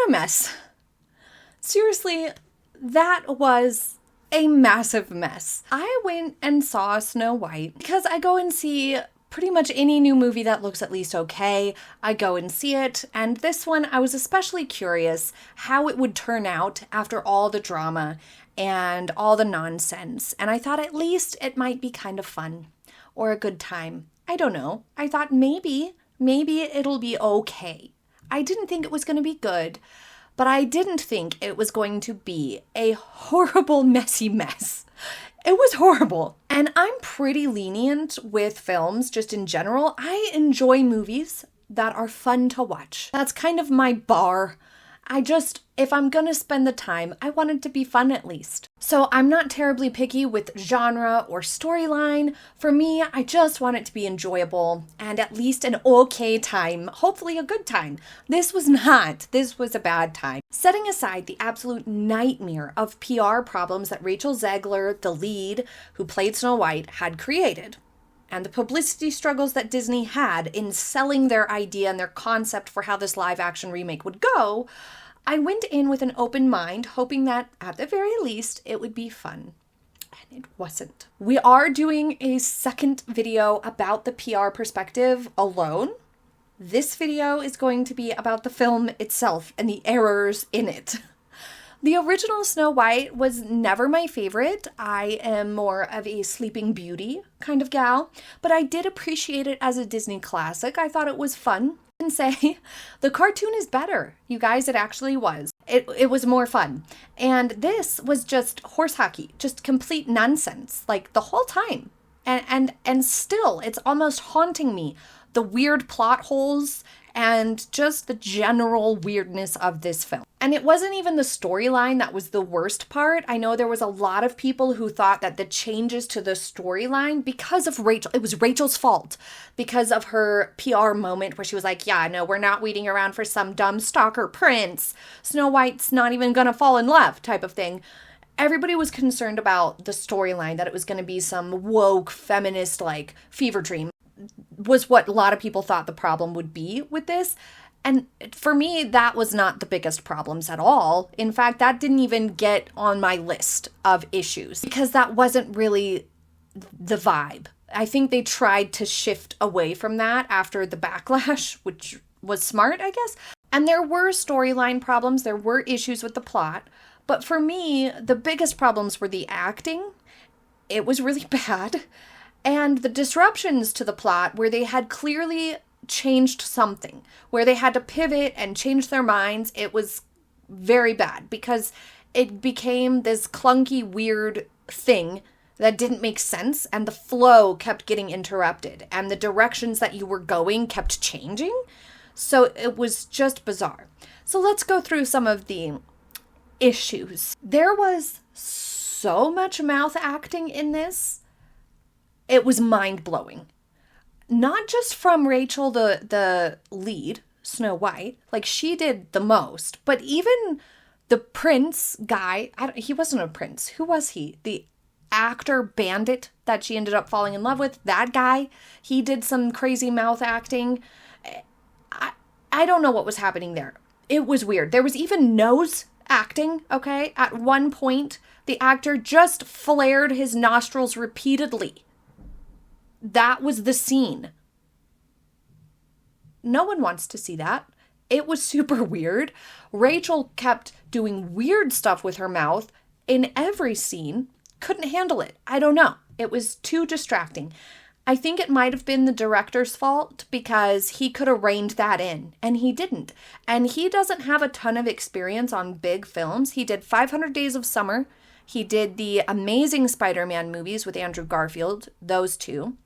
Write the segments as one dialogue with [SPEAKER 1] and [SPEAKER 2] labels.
[SPEAKER 1] a mess. Seriously, that was a massive mess. I went and saw Snow White because I go and see pretty much any new movie that looks at least okay. I go and see it, and this one I was especially curious how it would turn out after all the drama and all the nonsense, and I thought at least it might be kind of fun or a good time. I don't know. I thought maybe it'll be okay. I didn't think it was going to be good, but I didn't think it was going to be a horrible, messy mess. It was horrible. And I'm pretty lenient with films just in general. I enjoy movies that are fun to watch. That's kind of my bar. If I'm gonna spend the time, I want it to be fun at least. So I'm not terribly picky with genre or storyline. For me, I just want it to be enjoyable and at least an okay time, hopefully a good time. This was not. This was a bad time. Setting aside the absolute nightmare of PR problems that Rachel Zegler, the lead, who played Snow White, had created, and the publicity struggles that Disney had in selling their idea and their concept for how this live-action remake would go, I went in with an open mind, hoping that, at the very least, it would be fun. And it wasn't. We are doing a second video about the PR perspective alone. This video is going to be about the film itself and the errors in it. The original Snow White was never my favorite. I am more of a Sleeping Beauty kind of gal, but I did appreciate it as a Disney classic. I thought it was fun. And say, the cartoon is better. You guys, it actually was. It was more fun. And this was just horse hockey, just complete nonsense, like the whole time. And still, it's almost haunting me. The weird plot holes and just the general weirdness of this film. And it wasn't even the storyline that was the worst part. I know there was a lot of people who thought that the changes to the storyline, because of Rachel, it was Rachel's fault, because of her PR moment where she was like, yeah, no, we're not waiting around for some dumb stalker prince. Snow White's not even gonna fall in love type of thing. Everybody was concerned about the storyline, that it was going to be some woke feminist like fever dream, was what a lot of people thought the problem would be with this. And for me, that was not the biggest problems at all. In fact, that didn't even get on my list of issues because that wasn't really the vibe. I think they tried to shift away from that after the backlash, which was smart, I guess. And there were storyline problems. There were issues with the plot. But for me, the biggest problems were the acting. It was really bad. And the disruptions to the plot where they had clearly changed something, where they had to pivot and change their minds. It was very bad because it became this clunky, weird thing that didn't make sense, and the flow kept getting interrupted, and the directions that you were going kept changing. So it was just bizarre. So let's go through some of the issues. There was so much mouth acting in this. It was mind-blowing. Not just from Rachel, the lead, Snow White, like she did the most, but even the prince guy, he wasn't a prince. Who was he? The actor bandit that she ended up falling in love with, that guy, he did some crazy mouth acting. I don't know what was happening there. It was weird. There was even nose acting, okay? At one point, the actor just flared his nostrils repeatedly. That was the scene. No one wants to see that. It was super weird. Rachel kept doing weird stuff with her mouth in every scene. Couldn't handle it. I don't know. It was too distracting. I think it might have been the director's fault because he could have reined that in, and he didn't. And he doesn't have a ton of experience on big films. He did 500 Days of Summer. He did the Amazing Spider-Man movies with Andrew Garfield, those two,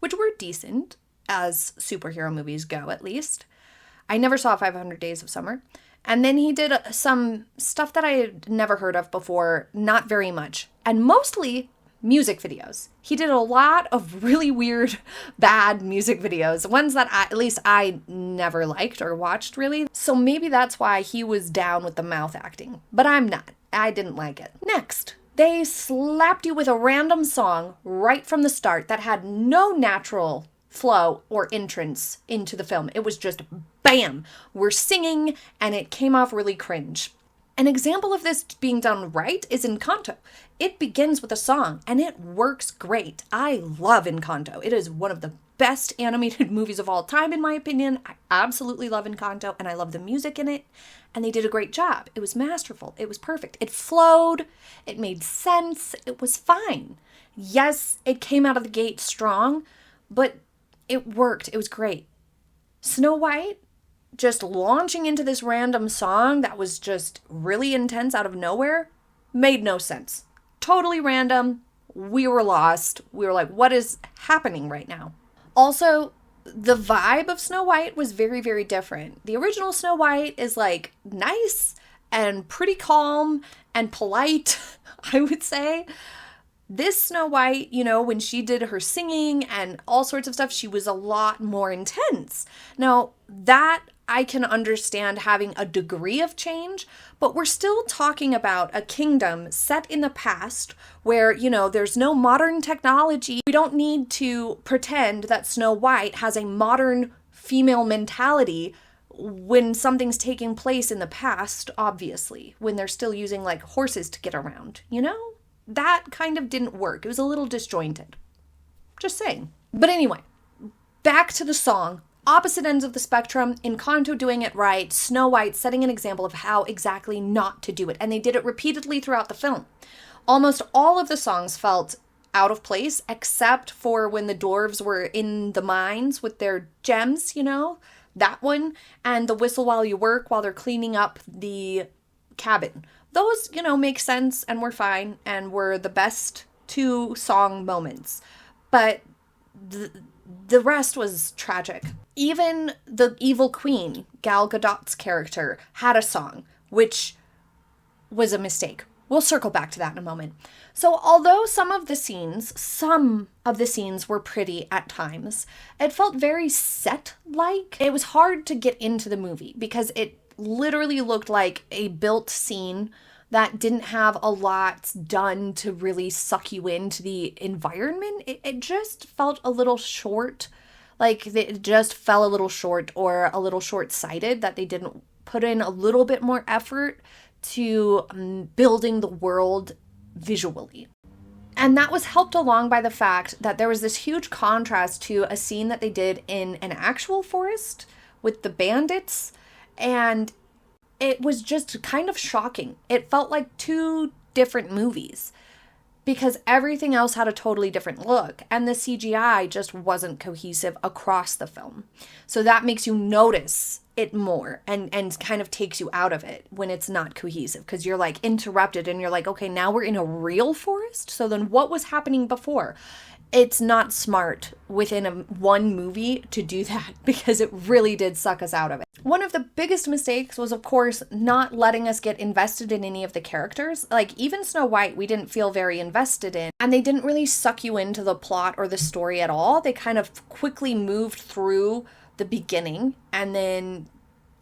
[SPEAKER 1] which were decent as superhero movies go, at least. I never saw 500 Days of Summer. And then he did some stuff that I had never heard of before, not very much, and mostly music videos. He did a lot of really weird, bad music videos, ones that at least I never liked or watched really. So maybe that's why he was down with the mouth acting, but I'm not. I didn't like it. Next, they slapped you with a random song right from the start that had no natural flow or entrance into the film. It was just bam, we're singing, and it came off really cringe. An example of this being done right is Encanto. It begins with a song, and it works great. I love Encanto. It is one of the best animated movies of all time, in my opinion. I absolutely love Encanto, and I love the music in it, and they did a great job. It was masterful. It was perfect. It flowed. It made sense. It was fine. Yes, it came out of the gate strong, but it worked. It was great. Snow White, just launching into this random song that was just really intense out of nowhere, made no sense. Totally random. We were lost. We were like, what is happening right now? Also, the vibe of Snow White was very, very different. The original Snow White is like nice and pretty calm and polite, I would say. This Snow White, you know, when she did her singing and all sorts of stuff, she was a lot more intense. Now, that I can understand having a degree of change, but we're still talking about a kingdom set in the past where, you know, there's no modern technology. We don't need to pretend that Snow White has a modern female mentality when something's taking place in the past, obviously, when they're still using like horses to get around, you know? That kind of didn't work. It was a little disjointed. Just saying. But anyway, back to the song. Opposite ends of the spectrum, Encanto doing it right, Snow White setting an example of how exactly not to do it. And they did it repeatedly throughout the film. Almost all of the songs felt out of place, except for when the dwarves were in the mines with their gems, you know, that one, and the Whistle While You Work while they're cleaning up the cabin. Those, you know, make sense and were fine and were the best 2 song moments. But the rest was tragic. Even the evil queen, Gal Gadot's character, had a song, which was a mistake. We'll circle back to that in a moment. So although some of the scenes were pretty at times, it felt very set-like. It was hard to get into the movie because it literally looked like a built scene that didn't have a lot done to really suck you into the environment. It just felt a little short, like it just fell a little short or a little short-sighted, that they didn't put in a little bit more effort to building the world visually. And that was helped along by the fact that there was this huge contrast to a scene that they did in an actual forest with the bandits, and it was just kind of shocking. It felt like 2 different movies because everything else had a totally different look, and the CGI just wasn't cohesive across the film. So that makes you notice it more and kind of takes you out of it when it's not cohesive, because you're like interrupted and you're like, okay, now we're in a real forest? So then what was happening before? It's not smart within one movie to do that because it really did suck us out of it. One of the biggest mistakes was, of course, not letting us get invested in any of the characters. Like, even Snow White, we didn't feel very invested in, and they didn't really suck you into the plot or the story at all. They kind of quickly moved through the beginning, and then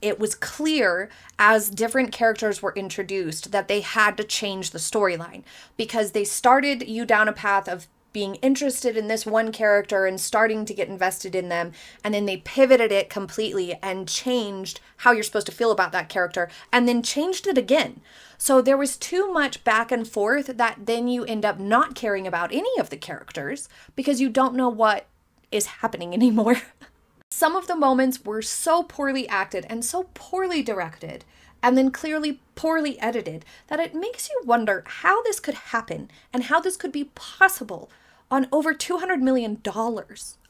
[SPEAKER 1] it was clear as different characters were introduced that they had to change the storyline because they started you down a path of being interested in this one character and starting to get invested in them, and then they pivoted it completely and changed how you're supposed to feel about that character, and then changed it again. So there was too much back and forth that then you end up not caring about any of the characters because you don't know what is happening anymore. Some of the moments were so poorly acted and so poorly directed, and then clearly poorly edited, that it makes you wonder how this could happen and how this could be possible on over $200 million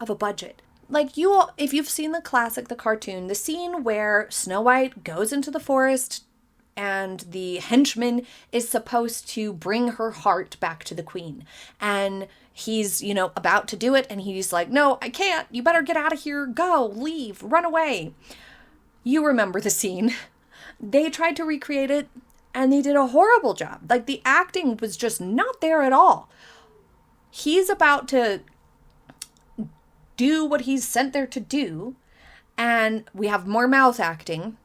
[SPEAKER 1] of a budget. Like, if you've seen the classic, the cartoon, the scene where Snow White goes into the forest and the henchman is supposed to bring her heart back to the queen. And he's, about to do it, and he's like, no, I can't. You better get out of here. Go, leave, run away. You remember the scene. They tried to recreate it, and they did a horrible job. Like, the acting was just not there at all. He's about to do what he's sent there to do, and we have more mouth acting,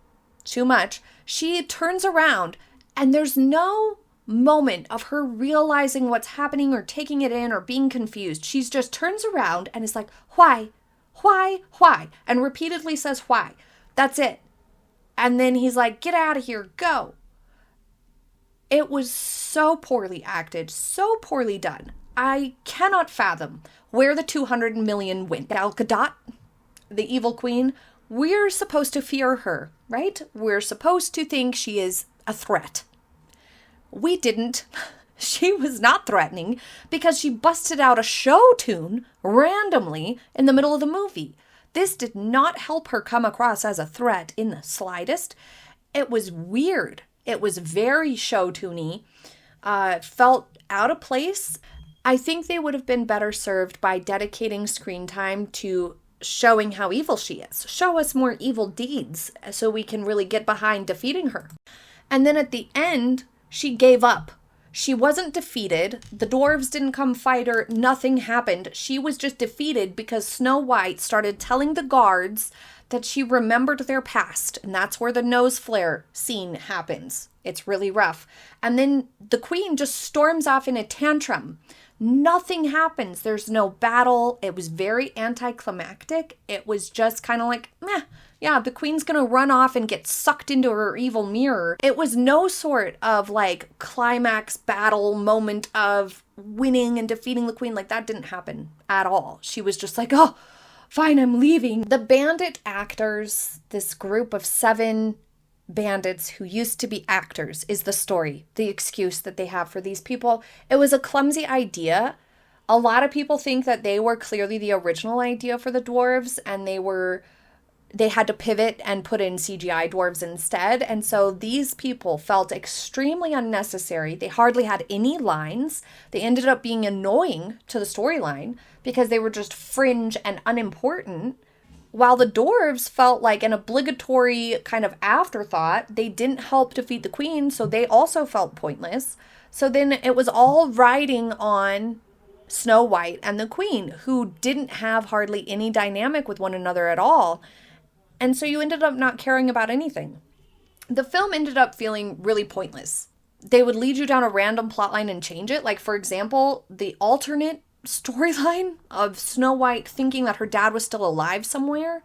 [SPEAKER 1] too much. She turns around, and there's no moment of her realizing what's happening or taking it in or being confused. She's just turns around and is like, why? Why? And repeatedly says why. That's it. And then he's like, get out of here, go. It was so poorly acted, so poorly done. I cannot fathom where the 200 million went. Gal Gadot, the evil queen, we're supposed to fear her, right? We're supposed to think she is a threat. We didn't. She was not threatening because she busted out a show tune randomly in the middle of the movie. This did not help her come across as a threat in the slightest. It was weird. It was very show tuney. Felt out of place. I think they would have been better served by dedicating screen time to showing how evil she is. Show us more evil deeds so we can really get behind defeating her. And then at the end, she gave up. She wasn't defeated. The dwarves didn't come fight her. Nothing happened. She was just defeated because Snow White started telling the guards that she remembered their past. And that's where the nose flare scene happens. It's really rough. And then the queen just storms off in a tantrum. Nothing happens. There's no battle. It was very anticlimactic. It was just kind of like, meh. Yeah, the queen's gonna run off and get sucked into her evil mirror. It was no sort of like climax battle moment of winning and defeating the queen. Like that didn't happen at all. She was just like, oh, fine, I'm leaving. The bandit actors, this group of 7 bandits who used to be actors, is the story, the excuse that they have for these people. It was a clumsy idea. A lot of people think that they were clearly the original idea for the dwarves and they had to pivot and put in CGI dwarves instead. And so these people felt extremely unnecessary. They hardly had any lines. They ended up being annoying to the storyline because they were just fringe and unimportant. While the dwarves felt like an obligatory kind of afterthought, they didn't help defeat the queen, so they also felt pointless. So then it was all riding on Snow White and the queen, who didn't have hardly any dynamic with one another at all. And so you ended up not caring about anything. The film ended up feeling really pointless. They would lead you down a random plotline and change it. Like, for example, the alternate storyline of Snow White thinking that her dad was still alive somewhere.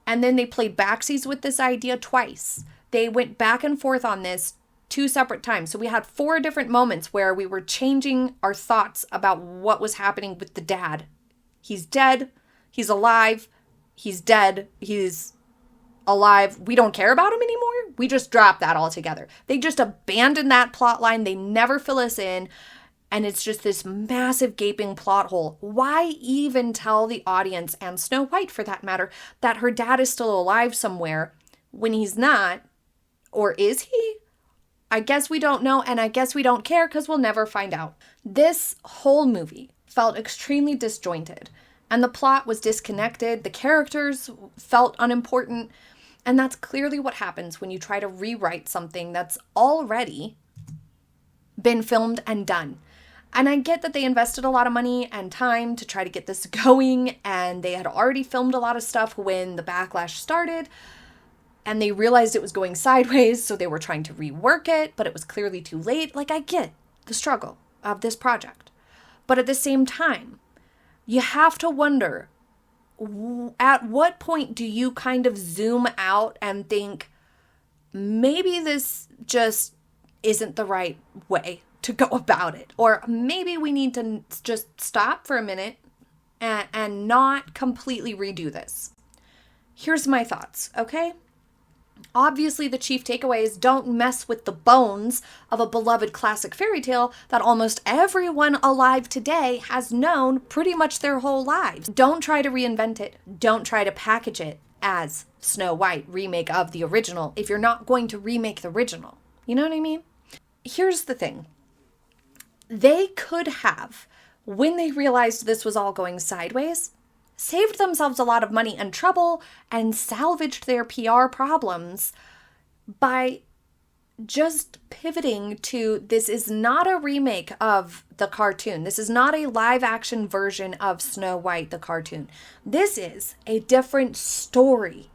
[SPEAKER 1] And then they played backsies with this idea twice. They went back and forth on this 2 separate times. So we had 4 different moments where we were changing our thoughts about what was happening with the dad. He's dead. He's alive. He's dead. He's alive. We don't care about him anymore. We just drop that altogether. They just abandon that plot line. They never fill us in. And it's just this massive gaping plot hole. Why even tell the audience, and Snow White for that matter, that her dad is still alive somewhere when he's not? Or is he? I guess we don't know, and I guess we don't care because we'll never find out. This whole movie felt extremely disjointed. And the plot was disconnected, the characters felt unimportant, and that's clearly what happens when you try to rewrite something that's already been filmed and done. And I get that they invested a lot of money and time to try to get this going, and they had already filmed a lot of stuff when the backlash started, and they realized it was going sideways, so they were trying to rework it, but it was clearly too late. Like, I get the struggle of this project. But at the same time, you have to wonder, at what point do you kind of zoom out and think, maybe this just isn't the right way to go about it? Or maybe we need to just stop for a minute and not completely redo this. Here's my thoughts, okay? Obviously, the chief takeaway is don't mess with the bones of a beloved classic fairy tale that almost everyone alive today has known pretty much their whole lives. Don't try to reinvent it. Don't try to package it as Snow White, remake of the original, if you're not going to remake the original. You know what I mean? Here's the thing. They could have, when they realized this was all going sideways, saved themselves a lot of money and trouble and salvaged their PR problems by just pivoting to, this is not a remake of the cartoon. This is not a live action version of Snow White, the cartoon. This is a different story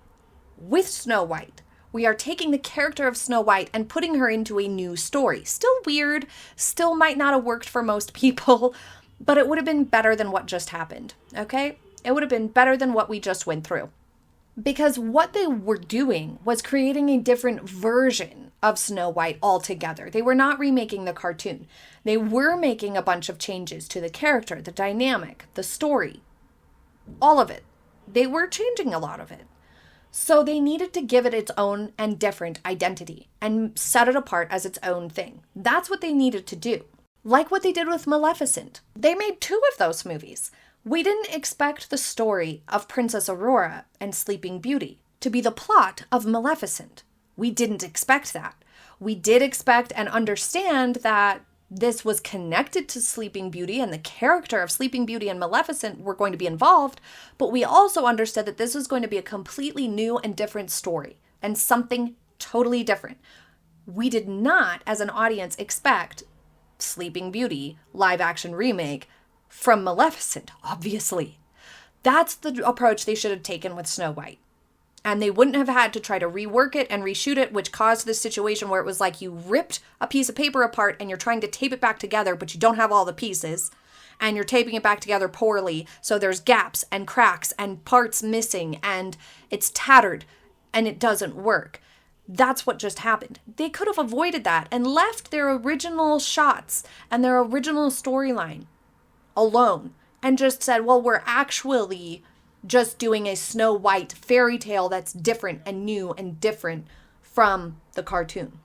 [SPEAKER 1] with Snow White. We are taking the character of Snow White and putting her into a new story. Still weird, still might not have worked for most people, but it would have been better than what just happened, okay? It would have been better than what we just went through. Because what they were doing was creating a different version of Snow White altogether. They were not remaking the cartoon. They were making a bunch of changes to the character, the dynamic, the story, all of it. They were changing a lot of it. So they needed to give it its own and different identity and set it apart as its own thing. That's what they needed to do. Like what they did with Maleficent. They made 2 of those movies. We didn't expect the story of Princess Aurora and Sleeping Beauty to be the plot of Maleficent. We didn't expect that. We did expect and understand that this was connected to Sleeping Beauty and the character of Sleeping Beauty and Maleficent were going to be involved, but we also understood that this was going to be a completely new and different story and something totally different. We did not, as an audience, expect Sleeping Beauty live action remake from Maleficent, obviously. That's the approach they should have taken with Snow White. And they wouldn't have had to try to rework it and reshoot it, which caused this situation where it was like you ripped a piece of paper apart and you're trying to tape it back together, but you don't have all the pieces. And you're taping it back together poorly. So there's gaps and cracks and parts missing and it's tattered and it doesn't work. That's what just happened. They could have avoided that and left their original shots and their original storyline alone and just said, well, we're actually just doing a Snow White fairy tale that's different and new and different from the cartoon.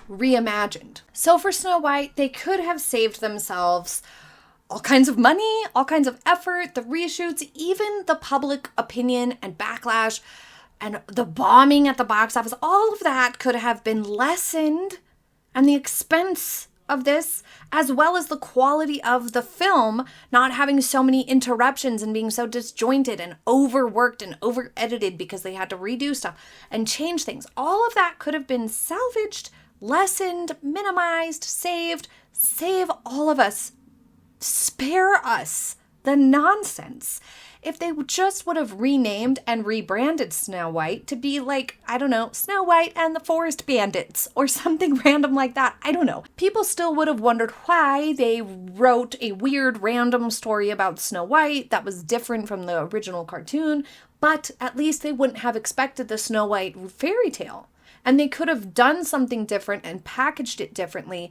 [SPEAKER 1] Reimagined. So for Snow White, they could have saved themselves all kinds of money, all kinds of effort, the reshoots, even the public opinion and backlash and the bombing at the box office. All of that could have been lessened, and the expense of this, as well as the quality of the film not having so many interruptions and being so disjointed and overworked and over edited because they had to redo stuff and change things. All of that could have been salvaged, lessened, minimized, saved. Save all of us. Spare us the nonsense. If they just would have renamed and rebranded Snow White to be like, I don't know, Snow White and the Forest Bandits or something random like that. I don't know. People still would have wondered why they wrote a weird random story about Snow White that was different from the original cartoon, but at least they wouldn't have expected the Snow White fairy tale. And they could have done something different and packaged it differently,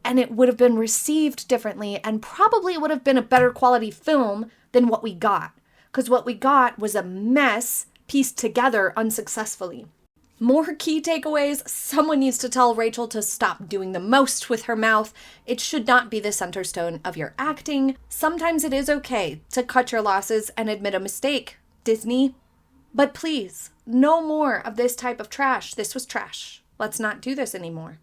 [SPEAKER 1] and it would have been received differently, and probably would have been a better quality film than what we got. Because what we got was a mess pieced together unsuccessfully. More key takeaways. Someone needs to tell Rachel to stop doing the most with her mouth. It should not be the center stone of your acting. Sometimes it is okay to cut your losses and admit a mistake, Disney. But please, no more of this type of trash. This was trash. Let's not do this anymore.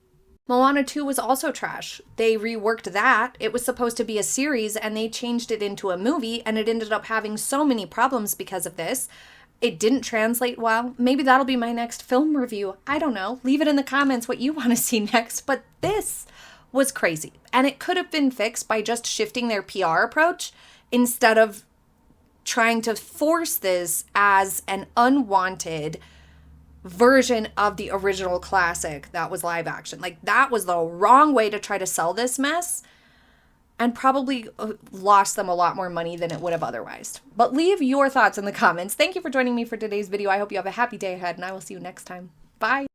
[SPEAKER 1] Moana 2 was also trash. They reworked that. It was supposed to be a series and they changed it into a movie, and it ended up having so many problems because of this. It didn't translate well. Maybe that'll be my next film review. I don't know. Leave it in the comments what you want to see next. But this was crazy. And it could have been fixed by just shifting their PR approach instead of trying to force this as an unwanted version of the original classic that was live action. Like, that was the wrong way to try to sell this mess, and probably lost them a lot more money than it would have otherwise. But leave your thoughts in the comments. Thank you for joining me for today's video. I hope you have a happy day ahead, and I will see you next time. Bye.